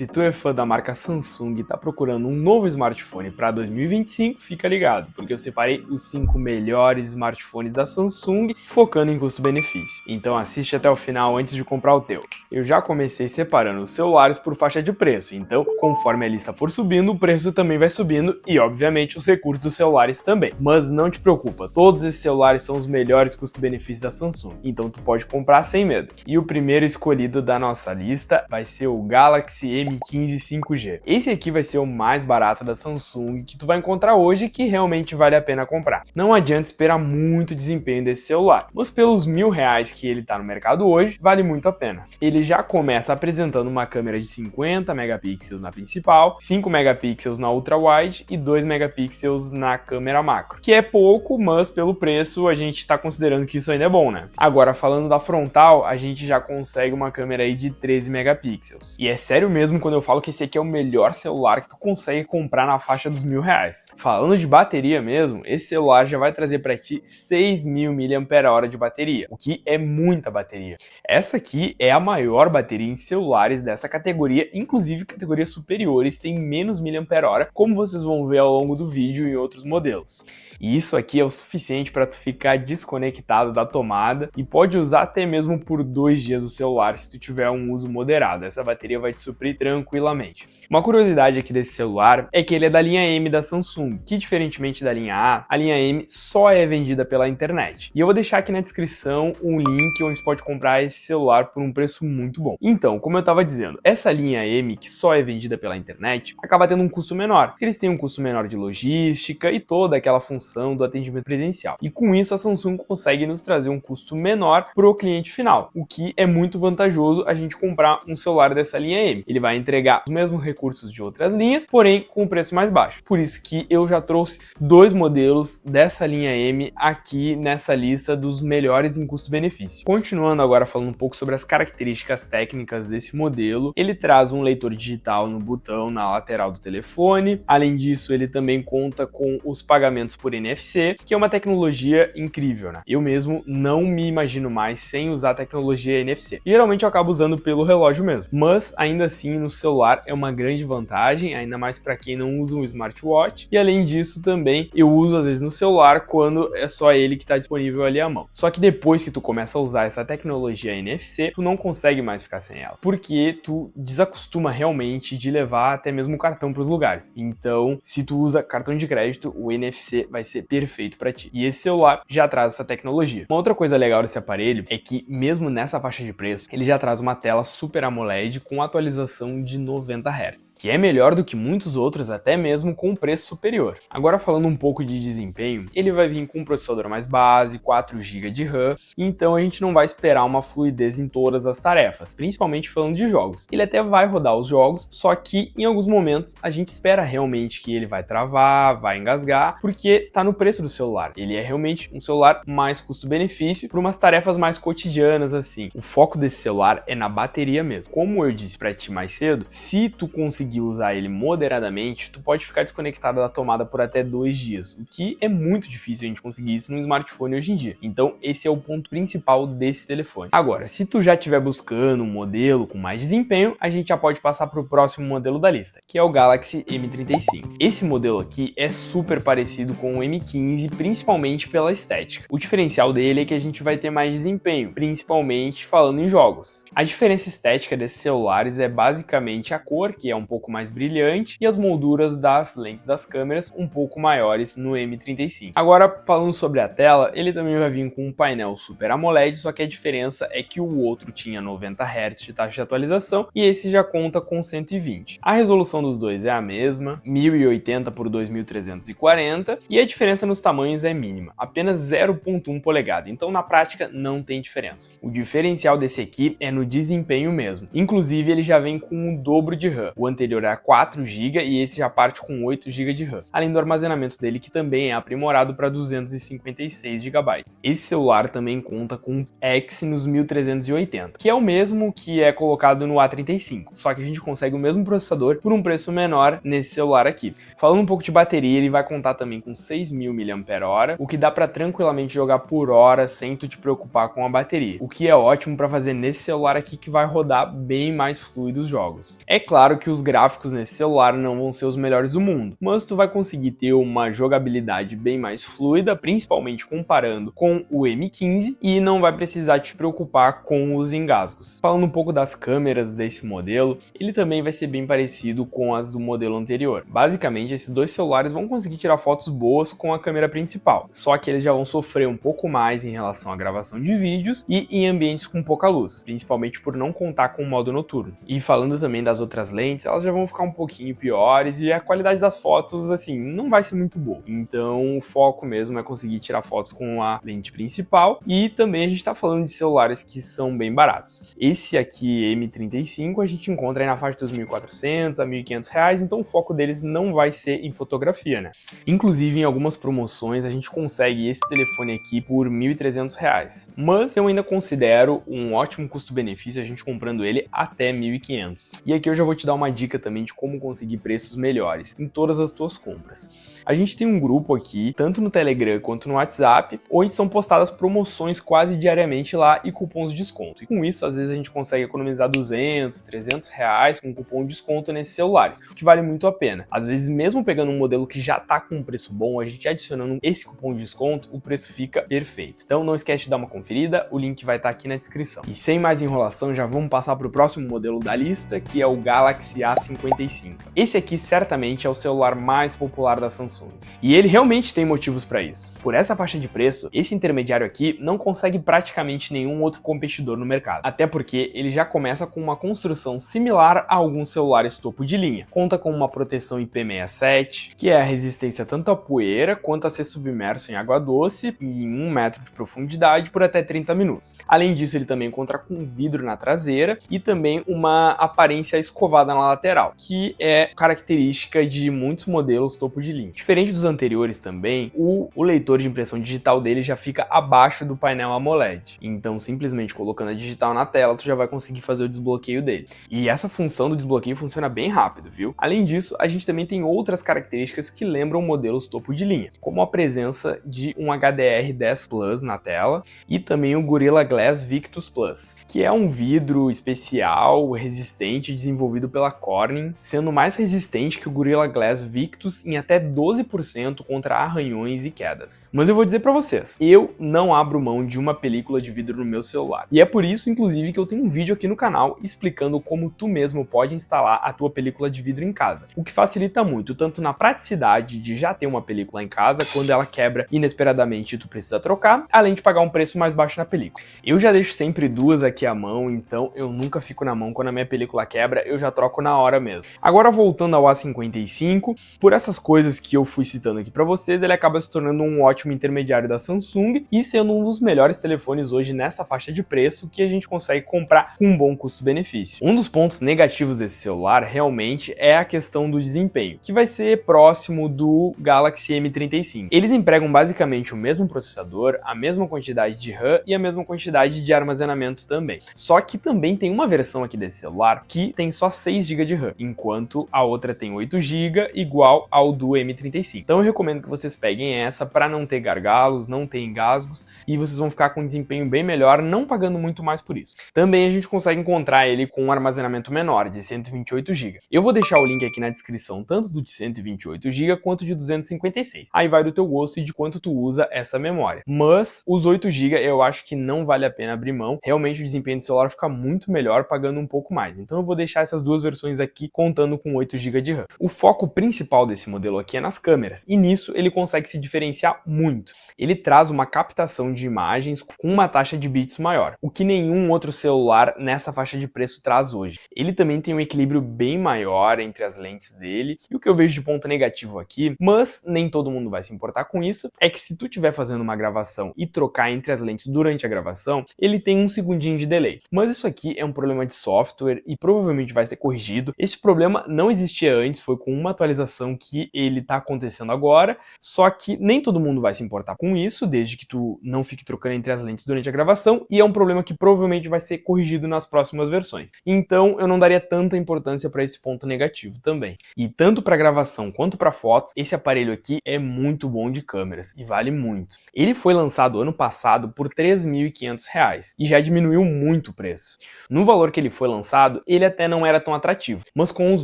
Se tu é fã da marca Samsung e tá procurando um novo smartphone para 2025, fica ligado, porque eu separei os 5 melhores smartphones da Samsung, focando em custo-benefício. Então assiste até o final antes de comprar o teu. Eu já comecei separando os celulares por faixa de preço, então conforme a lista for subindo, o preço também vai subindo e obviamente os recursos dos celulares também. Mas não te preocupa, todos esses celulares são os melhores custo-benefícios da Samsung, então tu pode comprar sem medo. E o primeiro escolhido da nossa lista vai ser o Galaxy M15 5G. Esse aqui vai ser o mais barato da Samsung que tu vai encontrar hoje, que realmente vale a pena comprar. Não adianta esperar muito desempenho desse celular, mas pelos R$1.000 que ele tá no mercado hoje, vale muito a pena. Ele já começa apresentando uma câmera de 50 megapixels na principal, 5 megapixels na ultra-wide e 2 megapixels na câmera macro, que é pouco, mas pelo preço a gente tá considerando que isso ainda é bom, né? Agora, falando da frontal, a gente já consegue uma câmera aí de 13 megapixels. E é sério mesmo quando eu falo que esse aqui é o melhor celular que tu consegue comprar na faixa dos R$1.000. Falando de bateria mesmo, esse celular já vai trazer para ti 6.000 mAh de bateria, o que é muita bateria. Essa aqui é a maior bateria em celulares dessa categoria, inclusive categorias superiores têm menos mAh, como vocês vão ver ao longo do vídeo em outros modelos. E isso aqui é o suficiente para tu ficar desconectado da tomada e pode usar até mesmo por 2 dias o celular se tu tiver um uso moderado. Essa bateria vai te suprir tranquilamente. Uma curiosidade aqui desse celular é que ele é da linha M da Samsung, que diferentemente da linha A linha M só é vendida pela internet. E eu vou deixar aqui na descrição um link onde você pode comprar esse celular por um preço muito bom. Então, como eu estava dizendo, essa linha M que só é vendida pela internet acaba tendo um custo menor, porque eles têm um custo menor de logística e toda aquela função do atendimento presencial. E com isso a Samsung consegue nos trazer um custo menor para o cliente final, o que é muito vantajoso a gente comprar um celular dessa linha M. Ele vai entregar os mesmos recursos de outras linhas, porém com um preço mais baixo. Por isso que eu já trouxe 2 modelos dessa linha M aqui nessa lista dos melhores em custo-benefício. Continuando agora falando um pouco sobre as características técnicas desse modelo, ele traz um leitor digital no botão na lateral do telefone. Além disso, ele também conta com os pagamentos por NFC, que é uma tecnologia incrível, né? Eu mesmo não me imagino mais sem usar a tecnologia NFC. Geralmente eu acabo usando pelo relógio mesmo, mas ainda assim no celular é uma grande vantagem, ainda mais para quem não usa um smartwatch. E além disso também eu uso às vezes no celular quando é só ele que está disponível ali à mão. Só que depois que tu começa a usar essa tecnologia NFC, tu não consegue mais ficar sem ela, porque tu desacostuma realmente de levar até mesmo o cartão para os lugares. Então, se tu usa cartão de crédito, o NFC vai ser perfeito para ti. E esse celular já traz essa tecnologia. Uma outra coisa legal desse aparelho é que mesmo nessa faixa de preço, ele já traz uma tela Super AMOLED com atualização de 90 Hz, que é melhor do que muitos outros, até mesmo com um preço superior. Agora falando um pouco de desempenho, ele vai vir com um processador mais base, 4 GB de RAM, então a gente não vai esperar uma fluidez em todas as tarefas, principalmente falando de jogos. Ele até vai rodar os jogos, só que em alguns momentos a gente espera realmente que ele vai travar, vai engasgar, porque tá no preço do celular. Ele é realmente um celular mais custo-benefício para umas tarefas mais cotidianas assim. O foco desse celular é na bateria mesmo. Como eu disse para ti mais cedo, se tu conseguir usar ele moderadamente, tu pode ficar desconectado da tomada por até 2 dias, o que é muito difícil a gente conseguir isso num smartphone hoje em dia. Então esse é o ponto principal desse telefone. Agora, se tu já estiver buscando um modelo com mais desempenho, a gente já pode passar para o próximo modelo da lista, que é o Galaxy M35. Esse modelo aqui é super parecido com o M15, principalmente pela estética. O diferencial dele é que a gente vai ter mais desempenho, principalmente falando em jogos. A diferença estética desses celulares é basicamente a cor, que é um pouco mais brilhante, e as molduras das lentes das câmeras um pouco maiores no M35. Agora, falando sobre a tela, ele também vai vir com um painel Super AMOLED, só que a diferença é que o outro tinha 90 Hz de taxa de atualização e esse já conta com 120. A resolução dos dois é a mesma, 1080 por 2340, e a diferença nos tamanhos é mínima, apenas 0.1 polegada, então na prática não tem diferença. O diferencial desse aqui é no desempenho mesmo, inclusive ele já vem com o dobro de RAM, o anterior era 4 GB e esse já parte com 8 GB de RAM, além do armazenamento dele que também é aprimorado para 256 GB. Esse celular também conta com Exynos 1380, que é o mesmo que é colocado no A35, só que a gente consegue o mesmo processador por um preço menor nesse celular aqui. Falando um pouco de bateria, ele vai contar também com 6.000 mAh, o que dá para tranquilamente jogar por horas sem tu te preocupar com a bateria, o que é ótimo para fazer nesse celular aqui que vai rodar bem mais fluido os jogos. jogos. É claro que os gráficos nesse celular não vão ser os melhores do mundo, mas tu vai conseguir ter uma jogabilidade bem mais fluida, principalmente comparando com o M15, e não vai precisar te preocupar com os engasgos. Falando um pouco das câmeras desse modelo, ele também vai ser bem parecido com as do modelo anterior. Basicamente, esses dois celulares vão conseguir tirar fotos boas com a câmera principal, só que eles já vão sofrer um pouco mais em relação à gravação de vídeos e em ambientes com pouca luz, principalmente por não contar com o modo noturno. E falando também das outras lentes, elas já vão ficar um pouquinho piores e a qualidade das fotos, assim, não vai ser muito boa. Então, o foco mesmo é conseguir tirar fotos com a lente principal, e também a gente tá falando de celulares que são bem baratos. Esse aqui, M35, a gente encontra aí na faixa dos R$1.400 a R$1.500, então o foco deles não vai ser em fotografia, né? Inclusive, em algumas promoções, a gente consegue esse telefone aqui por R$1.300, mas eu ainda considero um ótimo custo-benefício a gente comprando ele até R$1.500. E aqui eu já vou te dar uma dica também de como conseguir preços melhores em todas as tuas compras. A gente tem um grupo aqui, tanto no Telegram quanto no WhatsApp, onde são postadas promoções quase diariamente lá e cupons de desconto. E com isso, às vezes a gente consegue economizar R$200, R$300 com cupom de desconto nesses celulares, o que vale muito a pena. Às vezes, mesmo pegando um modelo que já tá com um preço bom, a gente adicionando esse cupom de desconto, o preço fica perfeito. Então não esquece de dar uma conferida, o link vai estar aqui na descrição. E sem mais enrolação, já vamos passar para o próximo modelo da lista, que é o Galaxy A55. Esse aqui certamente é o celular mais popular da Samsung. E ele realmente tem motivos para isso. Por essa faixa de preço, esse intermediário aqui não consegue praticamente nenhum outro competidor no mercado. Até porque ele já começa com uma construção similar a alguns celulares topo de linha. Conta com uma proteção IP67, que é a resistência tanto à poeira quanto a ser submerso em água doce em 1 metro de profundidade por até 30 minutos. Além disso, ele também conta com vidro na traseira e também uma aparência escovada na lateral, que é característica de muitos modelos topo de linha. Diferente dos anteriores também, o leitor de impressão digital dele já fica abaixo do painel AMOLED. Então, simplesmente colocando a digital na tela, tu já vai conseguir fazer o desbloqueio dele. E essa função do desbloqueio funciona bem rápido, viu? Além disso, a gente também tem outras características que lembram modelos topo de linha, como a presença de um HDR10 Plus na tela e também o Gorilla Glass Victus Plus, que é um vidro especial resistente desenvolvido pela Corning, sendo mais resistente que o Gorilla Glass Victus em até 12% contra arranhões e quedas. Mas eu vou dizer pra vocês, eu não abro mão de uma película de vidro no meu celular. E é por isso, inclusive, que eu tenho um vídeo aqui no canal explicando como tu mesmo pode instalar a tua película de vidro em casa, o que facilita muito, tanto na praticidade de já ter uma película em casa, quando ela quebra inesperadamente e tu precisa trocar, além de pagar um preço mais baixo na película. Eu já deixo sempre duas aqui à mão, então eu nunca fico na mão quando a minha película quebra, eu já troco na hora mesmo. Agora, voltando ao A55, por essas coisas que eu fui citando aqui pra vocês, ele acaba se tornando um ótimo intermediário da Samsung e sendo um dos melhores telefones hoje nessa faixa de preço que a gente consegue comprar com um bom custo-benefício. Um dos pontos negativos desse celular realmente é a questão do desempenho, que vai ser próximo do Galaxy M35. Eles empregam basicamente o mesmo processador, a mesma quantidade de RAM e a mesma quantidade de armazenamento também. Só que também tem uma versão aqui desse celular que tem só 6 GB de RAM, enquanto a outra tem 8 GB, igual ao do M35. Então eu recomendo que vocês peguem essa para não ter gargalos, não ter engasgos, e vocês vão ficar com um desempenho bem melhor, não pagando muito mais por isso. Também a gente consegue encontrar ele com um armazenamento menor, de 128 GB. Eu vou deixar o link aqui na descrição, tanto do de 128 GB quanto de 256. Aí vai do teu gosto e de quanto tu usa essa memória. Mas os 8 GB eu acho que não vale a pena abrir mão. Realmente o desempenho do celular fica muito melhor pagando um pouco mais. Então eu vou deixar essas duas versões aqui contando com 8 GB de RAM. O foco principal desse modelo aqui é nas câmeras, e nisso ele consegue se diferenciar muito. Ele traz uma captação de imagens com uma taxa de bits maior, o que nenhum outro celular nessa faixa de preço traz hoje. Ele também tem um equilíbrio bem maior entre as lentes dele, e o que eu vejo de ponto negativo aqui, mas nem todo mundo vai se importar com isso, é que se tu estiver fazendo uma gravação e trocar entre as lentes durante a gravação, ele tem um segundinho de delay. Mas isso aqui é um problema de software e provavelmente vai ser corrigido. Esse problema não existia antes, foi com uma atualização que ele tá acontecendo agora, só que nem todo mundo vai se importar com isso, desde que tu não fique trocando entre as lentes durante a gravação, e é um problema que provavelmente vai ser corrigido nas próximas versões. Então eu não daria tanta importância para esse ponto negativo também. E tanto para gravação quanto para fotos, esse aparelho aqui é muito bom de câmeras e vale muito. Ele foi lançado ano passado por R$ 3.500 e já diminuiu muito o preço. No valor que ele foi lançado, ele até não era tão atrativo. Mas com os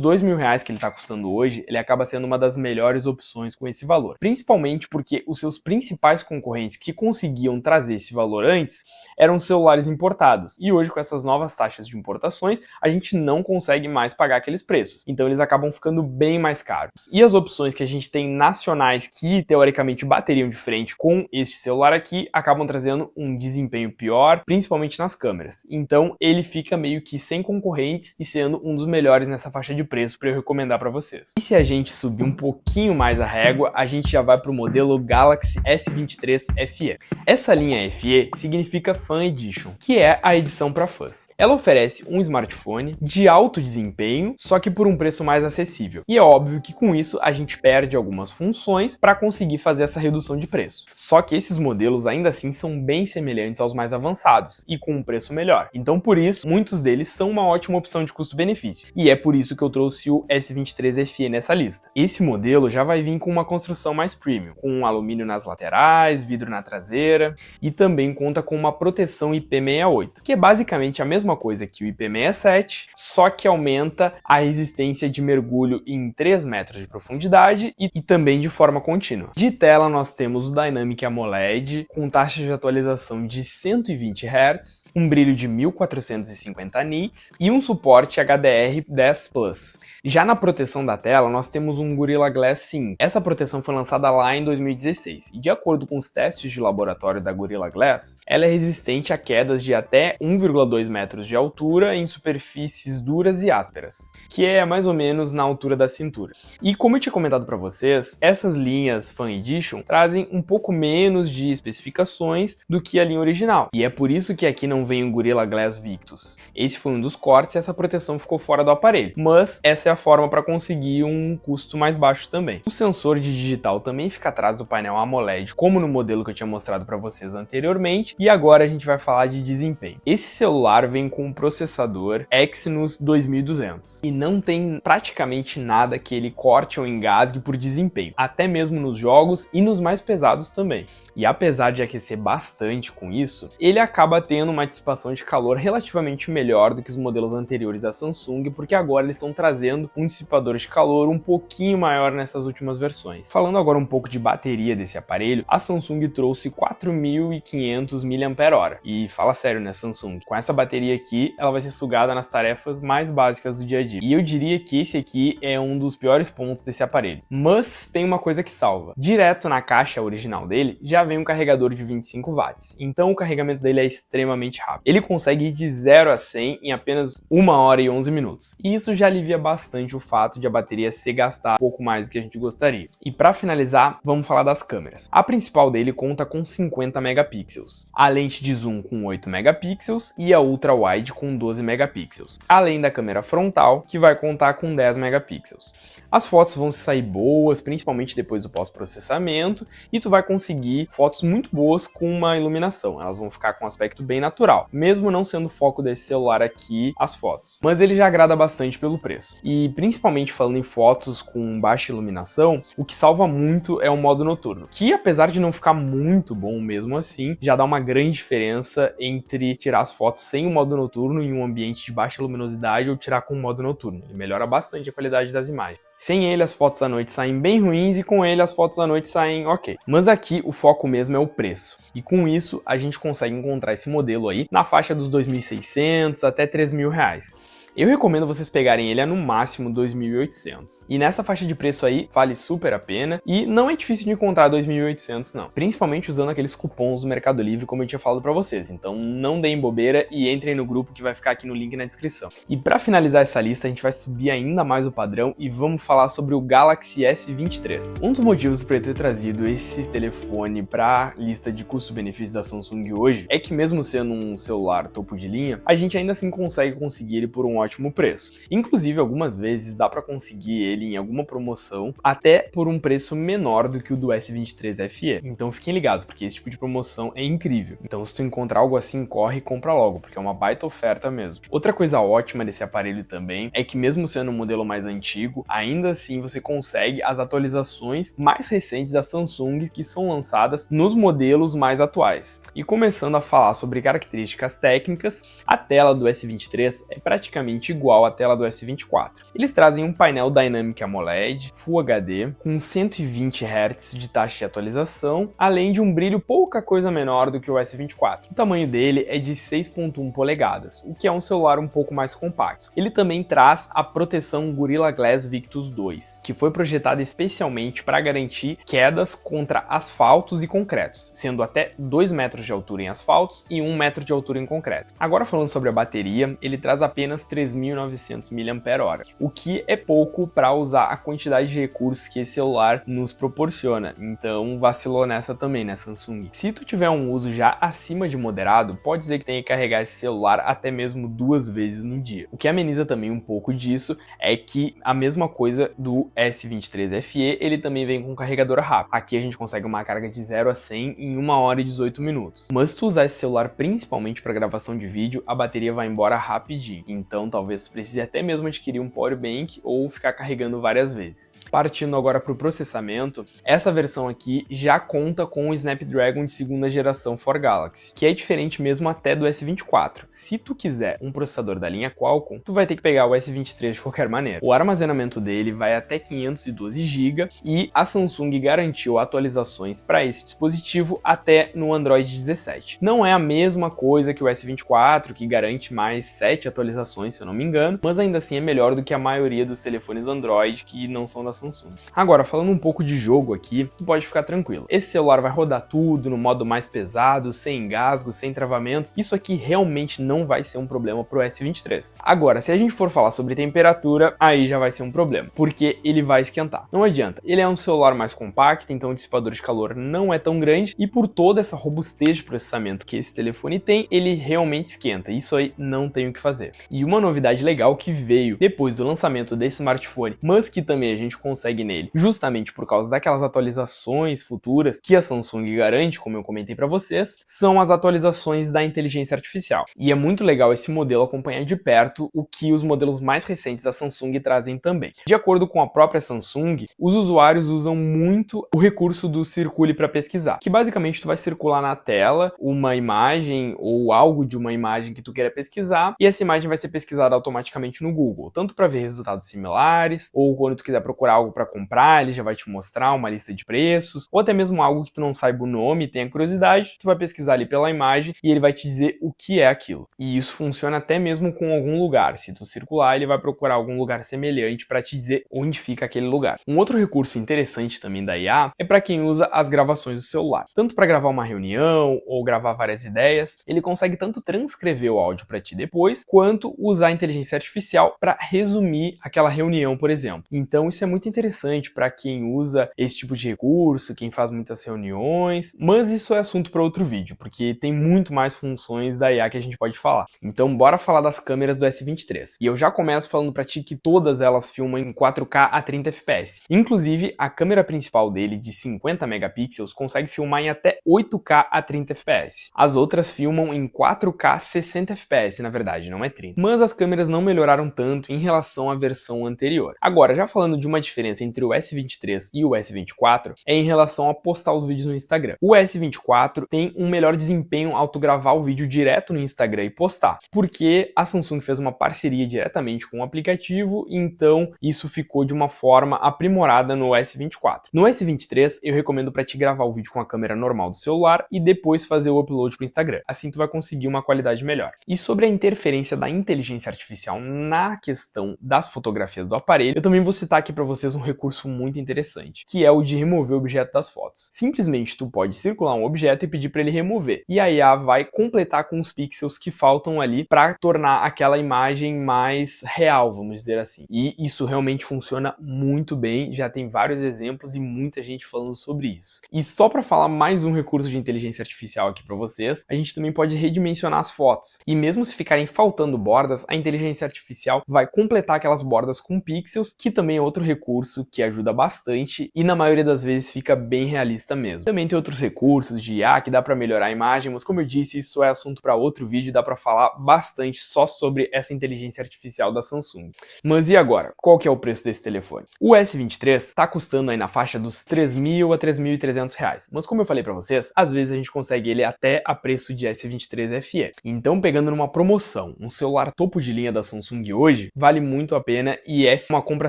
R$2.000 que ele está custando hoje, ele acaba sendo uma das melhores opções com esse valor. Principalmente porque os seus principais concorrentes que conseguiam trazer esse valor antes eram celulares importados. E hoje, com essas novas taxas de importações, a gente não consegue mais pagar aqueles preços. Então eles acabam ficando bem mais caros. E as opções que a gente tem nacionais que teoricamente bateriam de frente com este celular aqui acabam trazendo um desempenho pior, principalmente nas câmeras. Então ele fica meio que sem concorrentes e sendo um dos melhores nessa faixa de preço para eu recomendar para vocês. E se a gente subir um pouquinho mais a régua, a gente já vai para o modelo Galaxy S23 FE. Essa linha FE significa Fan Edition, que é a edição para fãs. Ela oferece um smartphone de alto desempenho, só que por um preço mais acessível. E é óbvio que com isso a gente perde algumas funções para conseguir fazer essa redução de preço. Só que esses modelos ainda assim são bem semelhantes aos mais avançados e com um preço melhor. Então por isso, muitos deles são uma ótima opção de custo-benefício. E é por isso que eu trouxe o S23 FE nessa lista. Esse modelo já vai vir com uma construção mais premium, com um alumínio nas laterais, vidro na traseira e também conta com uma proteção IP68, que é basicamente a mesma coisa que o IP67, só que aumenta a resistência de mergulho em 3 metros de profundidade e também de forma contínua. De tela nós temos o Dynamic AMOLED com taxa de atualização de 120 Hz, um brilho de 1450 nits e um suporte HDR10+. Já na proteção da tela nós temos um Gorilla Glass 5. Essa proteção foi lançada lá em 2016 e de acordo com os testes de laboratório da Gorilla Glass, ela é resistente a quedas de até 1,2 metros de altura em superfícies duras e ásperas, que é mais ou menos na altura da cintura. E como eu tinha comentado para vocês, essas linhas Fan Edition trazem um pouco menos de especificações do que a linha original. E é por isso que aqui não vem o Gorilla Glass Victus. Esse foi um dos cortes e essa proteção ficou fora do aparelho. Mas essa é a forma para conseguir um custo mais baixo também. O sensor de digital também fica atrás do painel AMOLED, como no modelo que eu tinha mostrado para vocês anteriormente. E agora a gente vai falar de desempenho. Esse celular vem com um processador Exynos 2200 e não tem praticamente nada que ele corte ou engasgue por desempenho, até mesmo nos jogos e nos mais pesados também. E apesar de aquecer bastante com isso, ele acaba tendo uma dissipação de calor relativamente melhor do que os modelos anteriores da Samsung, porque agora eles estão trazendo um dissipador de calor um pouquinho maior nessas últimas versões. Falando agora um pouco de bateria desse aparelho, a Samsung trouxe 4.500 mAh. E fala sério, né, Samsung? Com essa bateria aqui, ela vai ser sugada nas tarefas mais básicas do dia a dia. E eu diria que esse aqui é um dos piores pontos desse aparelho. Mas tem uma coisa que salva. Direto na caixa original dele, já vem um carregador de 25 watts. Então o carregamento dele é extremamente rápido. Ele consegue ir de 0 a 100 em apenas 1 hora e 11 minutos. E isso já alivia bastante o fato de a bateria se gastar um pouco mais do que a gente gostaria. E para finalizar, vamos falar das câmeras. A principal dele conta com 50 megapixels. A lente de zoom com 8 megapixels e a ultra wide com 12 megapixels. Além da câmera frontal, que vai contar com 10 megapixels. As fotos vão sair boas, principalmente depois do pós-processamento, e tu vai conseguir fotos muito boas com uma iluminação. Elas vão ficar com um aspecto bem natural, mesmo não sendo o foco desse celular aqui as fotos. Mas ele já agrada bastante pelo preço. E principalmente falando em fotos com baixa iluminação, o que salva muito é o modo noturno, que apesar de não ficar muito bom mesmo assim, já dá uma grande diferença entre tirar as fotos sem o modo noturno em um ambiente de baixa luminosidade ou tirar com o modo noturno. Ele melhora bastante a qualidade das imagens. Sem ele, as fotos à noite saem bem ruins e com ele, as fotos à noite saem ok. Mas aqui, o foco mesmo é o preço. E com isso, a gente consegue encontrar esse modelo aí na faixa dos R$2.600 até R$3.000. Eu recomendo vocês pegarem ele a no máximo 2.800. E nessa faixa de preço aí, vale super a pena. E não é difícil de encontrar 2.800 não. Principalmente usando aqueles cupons do Mercado Livre, como eu tinha falado pra vocês. Então não deem bobeira e entrem no grupo que vai ficar aqui no link na descrição. E pra finalizar essa lista, a gente vai subir ainda mais o padrão e vamos falar sobre o Galaxy S23. Um dos motivos para eu ter trazido esse telefone pra lista de custo-benefício da Samsung hoje é que mesmo sendo um celular topo de linha, a gente ainda assim conseguir ele por um ótimo preço. Inclusive, algumas vezes dá para conseguir ele em alguma promoção até por um preço menor do que o do S23 FE. Então fiquem ligados, porque esse tipo de promoção é incrível. Então se tu encontrar algo assim, corre e compra logo, porque é uma baita oferta mesmo. Outra coisa ótima desse aparelho também é que mesmo sendo um modelo mais antigo, ainda assim você consegue as atualizações mais recentes da Samsung que são lançadas nos modelos mais atuais. E começando a falar sobre características técnicas, a tela do S23 é praticamente praticamente igual à tela do S24. Eles trazem um painel Dynamic AMOLED, Full HD, com 120 Hz de taxa de atualização, além de um brilho pouca coisa menor do que o S24. O tamanho dele é de 6.1 polegadas, o que é um celular um pouco mais compacto. Ele também traz a proteção Gorilla Glass Victus 2, que foi projetada especialmente para garantir quedas contra asfaltos e concretos, sendo até 2 metros de altura em asfaltos e 1 metro de altura em concreto. Agora falando sobre a bateria, ele traz apenas 3.900 mAh, o que é pouco para usar a quantidade de recursos que esse celular nos proporciona, então vacilou nessa também, né, Samsung? Se tu tiver um uso já acima de moderado, pode dizer que tem que carregar esse celular até mesmo 2 vezes no dia. O que ameniza também um pouco disso é que a mesma coisa do S23 FE, ele também vem com carregador rápido. Aqui a gente consegue uma carga de 0 a 100 em 1 hora e 18 minutos. Mas se tu usar esse celular principalmente para gravação de vídeo, a bateria vai embora rapidinho. Então talvez tu precise até mesmo adquirir um power bank ou ficar carregando várias vezes. Partindo agora para o processamento, essa versão aqui já conta com o Snapdragon de segunda geração for Galaxy, que é diferente mesmo até do S24. Se tu quiser um processador da linha Qualcomm, tu vai ter que pegar o S23 de qualquer maneira. O armazenamento dele vai até 512 GB e a Samsung garantiu atualizações para esse dispositivo até no Android 17. Não é a mesma coisa que o S24, que garante mais 7 atualizações, se eu não me engano, mas ainda assim é melhor do que a maioria dos telefones Android que não são da Samsung. Agora, falando um pouco de jogo aqui, tu pode ficar tranquilo. Esse celular vai rodar tudo no modo mais pesado, sem engasgo, sem travamentos. Isso aqui realmente não vai ser um problema pro S23. Agora, se a gente for falar sobre temperatura, aí já vai ser um problema, porque ele vai esquentar. Não adianta. Ele é um celular mais compacto, então o dissipador de calor não é tão grande e por toda essa robustez de processamento que esse telefone tem, ele realmente esquenta. Isso aí não tem o que fazer. E uma novidade legal que veio depois do lançamento desse smartphone, mas que também a gente consegue nele, justamente por causa daquelas atualizações futuras que a Samsung garante, como eu comentei para vocês, são as atualizações da inteligência artificial. E é muito legal esse modelo acompanhar de perto o que os modelos mais recentes da Samsung trazem também. De acordo com a própria Samsung, os usuários usam muito o recurso do Circule para pesquisar, que basicamente tu vai circular na tela uma imagem ou algo de uma imagem que tu queira pesquisar e essa imagem vai ser pesquisada automaticamente no Google, tanto para ver resultados similares ou quando tu quiser procurar algo para comprar, ele já vai te mostrar uma lista de preços, ou até mesmo algo que tu não saiba o nome e tenha curiosidade, tu vai pesquisar ali pela imagem e ele vai te dizer o que é aquilo. E isso funciona até mesmo com algum lugar. Se tu circular, ele vai procurar algum lugar semelhante para te dizer onde fica aquele lugar. Um outro recurso interessante também da IA é para quem usa as gravações do celular. Tanto para gravar uma reunião ou gravar várias ideias, ele consegue tanto transcrever o áudio para ti depois, quanto usar a inteligência artificial para resumir aquela reunião, por exemplo. Então isso é muito interessante para quem usa esse tipo de recurso, quem faz muitas reuniões, mas isso é assunto para outro vídeo, porque tem muito mais funções da IA que a gente pode falar. Então bora falar das câmeras do S23. E eu já começo falando para ti que todas elas filmam em 4K a 30 fps. Inclusive, a câmera principal dele, de 50 megapixels, consegue filmar em até 8K a 30 fps. As outras filmam em 4K 60 fps, na verdade, não é 30. Mas as câmeras não melhoraram tanto em relação à versão anterior. Agora, já falando de uma diferença entre o S23 e o S24, é em relação a postar os vídeos no Instagram. O S24 tem um melhor desempenho ao tu gravar o vídeo direto no Instagram e postar, porque a Samsung fez uma parceria diretamente com o aplicativo, então isso ficou de uma forma aprimorada no S24. No S23, eu recomendo para te gravar o vídeo com a câmera normal do celular e depois fazer o upload para o Instagram. Assim tu vai conseguir uma qualidade melhor. E sobre a interferência da inteligência artificial na questão das fotografias do aparelho, eu também vou citar aqui para vocês um recurso muito interessante, que é o de remover o objeto das fotos. Simplesmente tu pode circular um objeto e pedir para ele remover, e a IA vai completar com os pixels que faltam ali para tornar aquela imagem mais real, vamos dizer assim. E isso realmente funciona muito bem, já tem vários exemplos e muita gente falando sobre isso. E só para falar mais um recurso de inteligência artificial aqui para vocês, a gente também pode redimensionar as fotos. E mesmo se ficarem faltando bordas, a inteligência artificial vai completar aquelas bordas com pixels, que também é outro recurso que ajuda bastante e na maioria das vezes fica bem realista mesmo. Também tem outros recursos de IA que dá para melhorar a imagem, mas como eu disse, isso é assunto para outro vídeo, dá para falar bastante só sobre essa inteligência artificial da Samsung. Mas e agora? Qual que é o preço desse telefone? O S23 está custando aí na faixa dos R$3.000 a R$3.300, mas como eu falei para vocês, às vezes a gente consegue ele até a preço de S23 FE. Então, pegando numa promoção, um celular topo topo de linha da Samsung hoje, vale muito a pena e é uma compra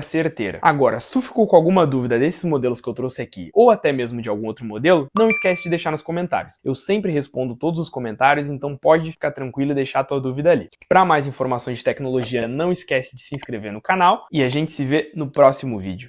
certeira. Agora, se tu ficou com alguma dúvida desses modelos que eu trouxe aqui, ou até mesmo de algum outro modelo, não esquece de deixar nos comentários. Eu sempre respondo todos os comentários, então pode ficar tranquilo e deixar a tua dúvida ali. Para mais informações de tecnologia, não esquece de se inscrever no canal e a gente se vê no próximo vídeo.